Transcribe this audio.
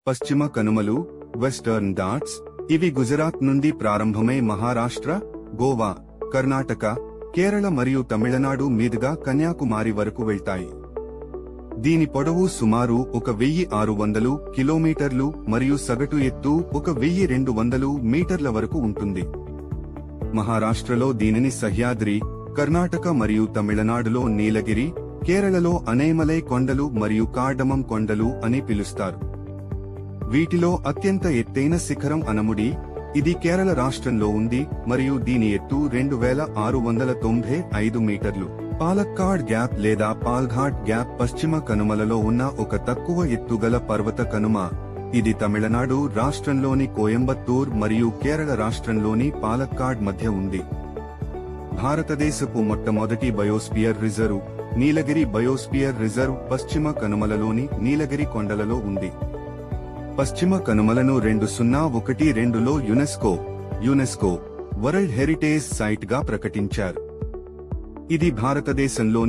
పశ్చిమ కనుమలు, వెస్టర్న్ ఘాట్స్. ఇవి గుజరాత్ నుండి ప్రారంభమై మహారాష్ట్ర, గోవా, కర్ణాటక, కేరళ మరియు తమిళనాడు మీదుగా కన్యాకుమారి వరకు వెళ్తాయి. దీని పొడవు సుమారు 1600 కిలోమీటర్లు మరియు సగటు ఎత్తు 1200 మీటర్ల వరకు ఉంటుంది. మహారాష్ట్రలో దీనిని సహ్యాద్రి, కర్ణాటక మరియు తమిళనాడులో నీలగిరి, కేరళలో అనైమలై కొండలు మరియు కార్డమం కొండలు అని పిలుస్తారు. వీటిలో అత్యంత ఎత్తైన శిఖరం అనముడి. ఇది కేరళ రాష్ట్రంలో ఉంది మరియు దీని ఎత్తు 2695 మీటర్లు. పాలక్కాడ్ గ్యాప్ లేదా పాల్ఘాట్ గ్యాప్ పశ్చిమ కనుమలలో ఉన్న ఒక తక్కువ ఎత్తుగల పర్వత కనుమ. ఇది తమిళనాడు రాష్ట్రంలోని కోయంబత్తూర్ మరియు కేరళ రాష్ట్రంలోని పాలక్కాడ్ మధ్య ఉంది. భారతదేశపు మొట్టమొదటి బయోస్పియర్ రిజర్వ్ నీలగిరి బయోస్పియర్ రిజర్వ్ పశ్చిమ కనుమలలోని నీలగిరి కొండలలో ఉంది. పశ్చిమ కనుమలను 2012లో యునెస్కో వరల్డ్ హెరిటేజ్ సైట్ గా ప్రకటించారు. ఇది భారతదేశంలోని